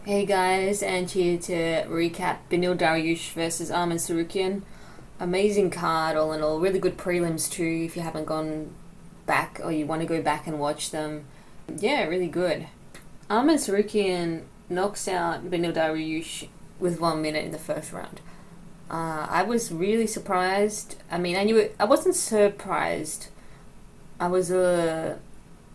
Hey guys, and here to recap BENEIL DARIUSH versus ARMAN TSARUKYAN. Amazing card all in all, really good prelims too if you haven't gone back or you want to go back and watch them. Yeah, really good. ARMAN TSARUKYAN knocks out BENEIL DARIUSH with 1 minute in the first round. I was really surprised. I mean, I wasn't surprised.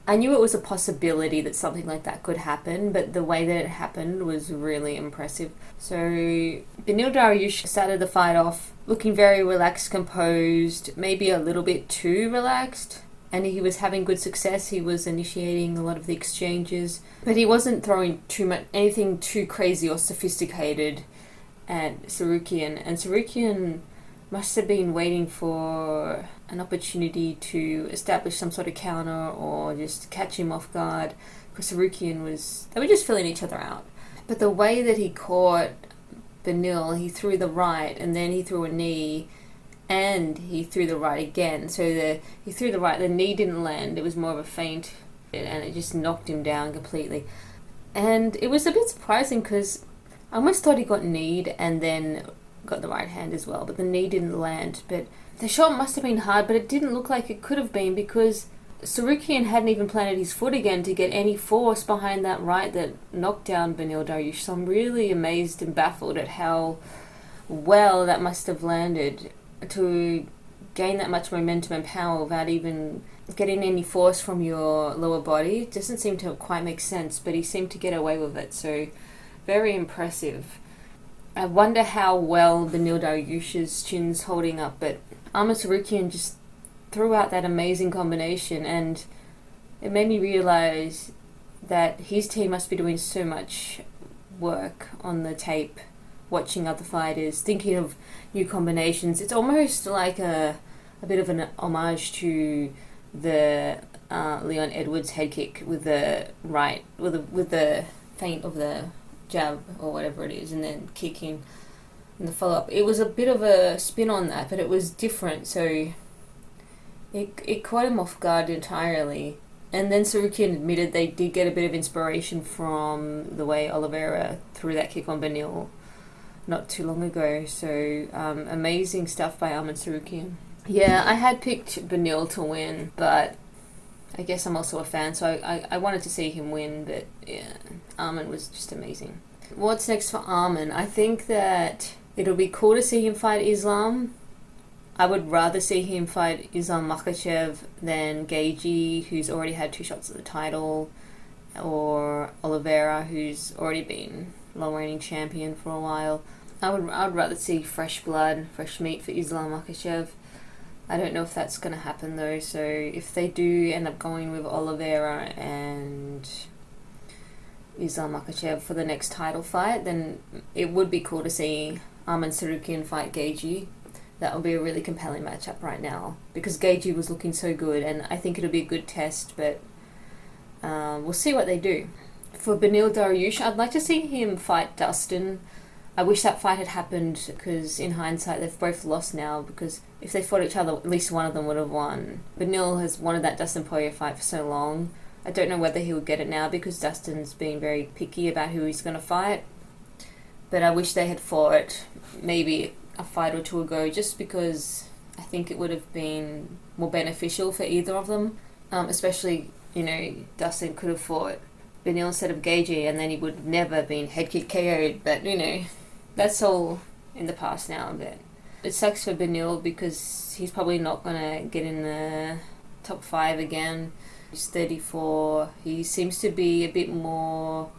I knew it was a possibility that something like that could happen, but the way that it happened was really impressive. So, BENEIL DARIUSH started the fight off looking very relaxed, composed, maybe a little bit too relaxed, and he was having good success. He was initiating a lot of the exchanges, but he wasn't throwing anything too crazy or sophisticated at Tsarukyan, and Tsarukyan must have been waiting for an opportunity to establish some sort of counter or just catch him off guard, because Tsarukyan they were just filling each other out. But the way that he caught BENEIL, he threw the right and then he threw a knee and he threw the right again. So he threw the right, the knee didn't land, it was more of a feint, and it just knocked him down completely. And it was a bit surprising because I almost thought he got kneed and then got the right hand as well, but the knee didn't land. But the shot must have been hard, but it didn't look like it could have been, because Tsarukyan hadn't even planted his foot again to get any force behind that right that knocked down BENEIL DARIUSH. So I'm really amazed and baffled at how well that must have landed to gain that much momentum and power without even getting any force from your lower body. It doesn't seem to quite make sense, but he seemed to get away with it, so very impressive. I wonder how well BENEIL DARIUSH's chin's holding up, but ARMAN TSARUKYAN just threw out that amazing combination, and it made me realize that his team must be doing so much work on the tape, watching other fighters, thinking of new combinations. It's almost like a bit of an homage to the Leon Edwards head kick with the right, with the feint of the jab or whatever it is, and then kicking in the follow-up. It was a bit of a spin on that, but it was different, so it caught him off guard entirely. And then Tsarukyan admitted they did get a bit of inspiration from the way Oliveira threw that kick on BENEIL not too long ago. So amazing stuff by ARMAN TSARUKYAN. Yeah, I had picked BENEIL to win, but I guess I'm also a fan, so I wanted to see him win, but yeah, ARMAN was just amazing. What's next for ARMAN? I think that it'll be cool to see him fight Islam. I would rather see him fight Islam Makhachev than Gaethje, who's already had 2 shots at the title, or Oliveira, who's already been long-reigning champion for a while. I would rather see fresh blood, fresh meat for Islam Makhachev. I don't know if that's going to happen though, so if they do end up going with Oliveira and Islam Makhachev for the next title fight, then it would be cool to see ARMAN TSARUKYAN fight Gaethje. That would be a really compelling matchup right now, because Gaethje was looking so good, and I think it'll be a good test, but we'll see what they do. For BENEIL DARIUSH, I'd like to see him fight Dustin. I wish that fight had happened, because in hindsight they've both lost now, because if they fought each other, at least one of them would have won. BENEIL has wanted that Dustin Poirier fight for so long. I don't know whether he would get it now, because Dustin's been very picky about who he's going to fight. But I wish they had fought maybe a fight or two ago, just because I think it would have been more beneficial for either of them. Especially, Dustin could have fought BENEIL instead of Gaethje, and then he would have never been head kick KO'd. But, that's all in the past now. But it sucks for BENEIL, because he's probably not going to get in the top 5 again. He's 34. He seems to be a bit more...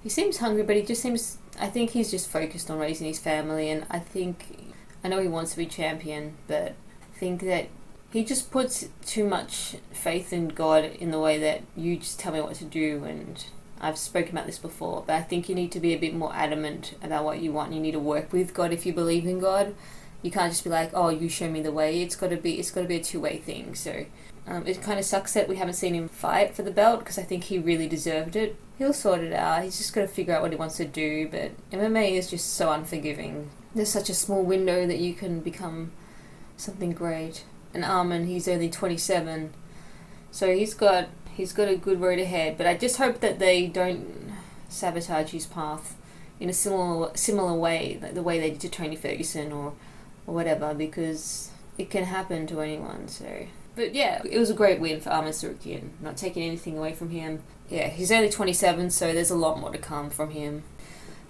He seems hungry, but I think he's just focused on raising his family, and I know he wants to be champion, but I think that he just puts too much faith in God in the way that you just tell me what to do, and I've spoken about this before, but I think you need to be a bit more adamant about what you want. You need to work with God if you believe in God. You can't just be like, oh, you show me the way. It's got to be a two-way thing. So it kind of sucks that we haven't seen him fight for the belt, because I think he really deserved it. He'll sort it out. He's just got to figure out what he wants to do, but MMA is just so unforgiving. There's such a small window that you can become something great. And ARMAN, he's only 27, so he's got a good road ahead. But I just hope that they don't sabotage his path in a similar way, like the way they did to Tony Ferguson or whatever, because it can happen to anyone. So, but yeah, it was a great win for ARMAN TSARUKYAN. Not taking anything away from him. Yeah, he's only 27, so there's a lot more to come from him.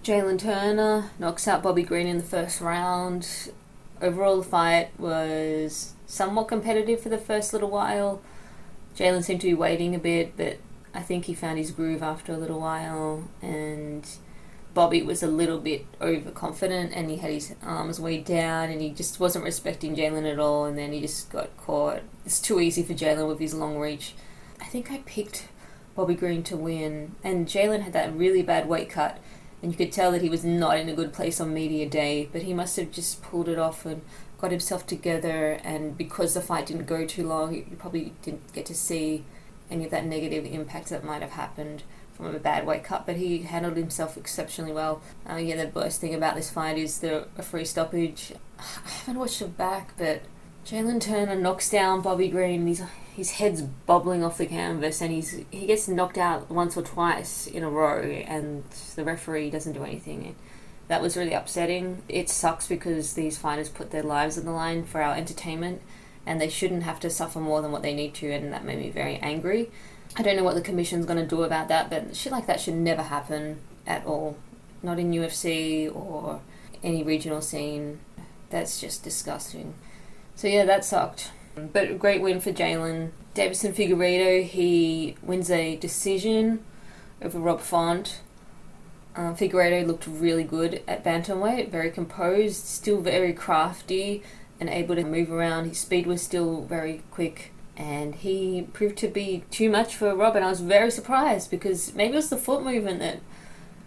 JALIN Turner knocks out Bobby Green in the first round. Overall, the fight was somewhat competitive for the first little while. JALIN seemed to be waiting a bit, but I think he found his groove after a little while, and Bobby was a little bit overconfident, and he had his arms way down, and he just wasn't respecting JALIN at all, and then he just got caught. It's too easy for JALIN with his long reach. I think I picked Bobby Green to win, and JALIN had that really bad weight cut, and you could tell that he was not in a good place on media day, but he must have just pulled it off and got himself together, and because the fight didn't go too long, you probably didn't get to see any of that negative impact that might have happened from a bad weight cut, but he handled himself exceptionally well. The worst thing about this fight is a free stoppage. I haven't watched it back, but JALIN Turner knocks down Bobby Green. His head's bobbling off the canvas, and he gets knocked out once or twice in a row, and the referee doesn't do anything. That was really upsetting. It sucks because these fighters put their lives on the line for our entertainment, and they shouldn't have to suffer more than what they need to, and that made me very angry. I don't know what the commission's going to do about that, but shit like that should never happen at all. Not in UFC or any regional scene. That's just disgusting. So yeah, that sucked. But a great win for JALIN. Deiveson Figueiredo, he wins a decision over Rob Font. Figueiredo looked really good at bantamweight, very composed, still very crafty and able to move around. His speed was still very quick, and he proved to be too much for Rob, and I was very surprised because maybe it was the foot movement that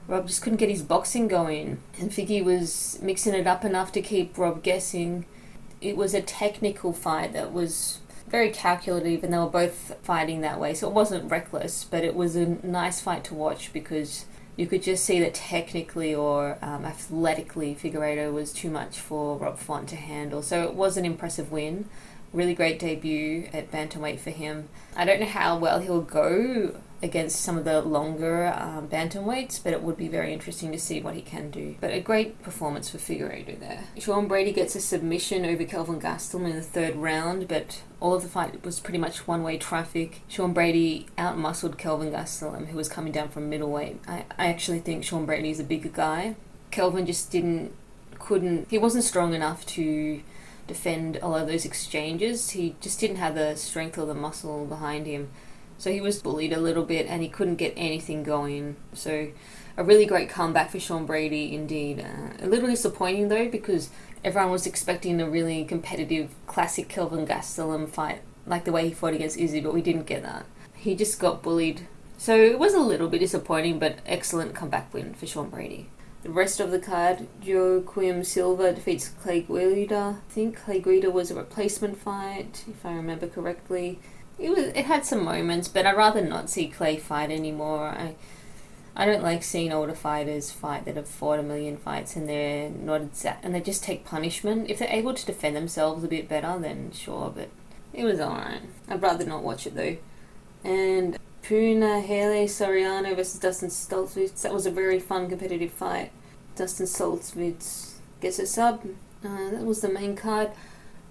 Rob just couldn't get his boxing going, and Figgy was mixing it up enough to keep Rob guessing. It was a technical fight that was very calculative, and they were both fighting that way, so it wasn't reckless, but it was a nice fight to watch because you could just see that technically or athletically Figueiredo was too much for Rob Font to handle. So it was an impressive win. Really great debut at bantamweight for him. I don't know how well he'll go against some of the longer bantamweights, but it would be very interesting to see what he can do. But a great performance for Figueiredo there. Sean Brady gets a submission over KELVIN GASTELUM in the third round, but all of the fight was pretty much one-way traffic. Sean Brady outmuscled KELVIN GASTELUM, who was coming down from middleweight. I actually think Sean Brady is a bigger guy. KELVIN just he wasn't strong enough to defend a lot of those exchanges. He just didn't have the strength or the muscle behind him. So he was bullied a little bit and he couldn't get anything going. So a really great comeback for Sean Brady indeed. A little disappointing though, because everyone was expecting a really competitive classic KELVIN GASTELUM fight, like the way he fought against Izzy, but we didn't get that. He just got bullied. So it was a little bit disappointing, but excellent comeback win for Sean Brady. The rest of the card, Joaquim Silva defeats Clay Guida. I think Clay Guida was a replacement fight, if I remember correctly. It had some moments, but I'd rather not see Clay fight anymore. I don't like seeing older fighters fight that have fought a million fights and they're not exact, and they just take punishment. If they're able to defend themselves a bit better, then sure, but it was alright. I'd rather not watch it though. And Punahele Soriano versus Dustin Stoltzfus. That was a very fun competitive fight. Dustin Stoltzfus gets a sub. That was the main card.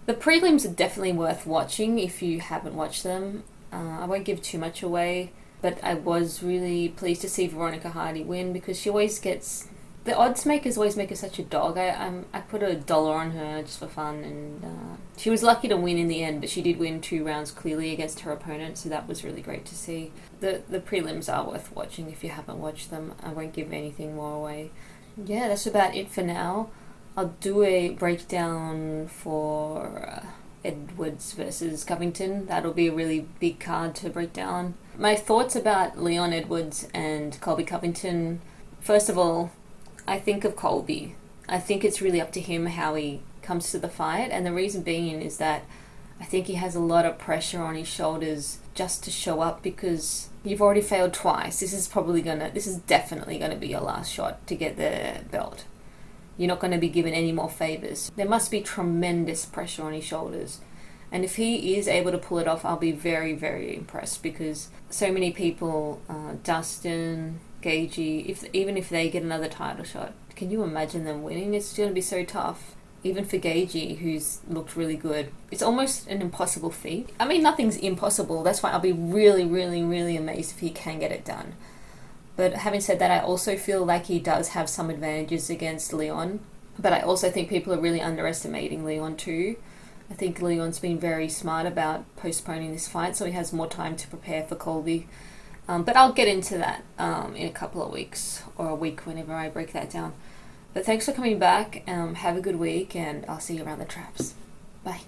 The prelims are definitely worth watching if you haven't watched them. I won't give too much away, but I was really pleased to see Veronica Hardy win because she always gets... The odds makers always make her such a dog. I put $1 on her just for fun, and she was lucky to win in the end, but she did win 2 rounds clearly against her opponent, so that was really great to see. The prelims are worth watching if you haven't watched them. I won't give anything more away. Yeah, that's about it for now. I'll do a breakdown for Edwards versus Covington. That'll be a really big card to break down. My thoughts about Leon Edwards and Colby Covington. First of all, I think of Colby. I think it's really up to him how he comes to the fight, and the reason being is that I think he has a lot of pressure on his shoulders just to show up because you've already failed twice. This is definitely gonna be your last shot to get the belt. You're not going to be given any more favors. There must be tremendous pressure on his shoulders. And if he is able to pull it off, I'll be very, very impressed because so many people, Dustin, Gaethje, even if they get another title shot, can you imagine them winning? It's going to be so tough. Even for Gaethje, who's looked really good, it's almost an impossible feat. I mean, nothing's impossible. That's why I'll be really, really, really amazed if he can get it done. But having said that, I also feel like he does have some advantages against Leon. But I also think people are really underestimating Leon too. I think Leon's been very smart about postponing this fight, so he has more time to prepare for Colby. But I'll get into that in a couple of weeks, or a week whenever I break that down. But thanks for coming back. Have a good week, and I'll see you around the traps. Bye.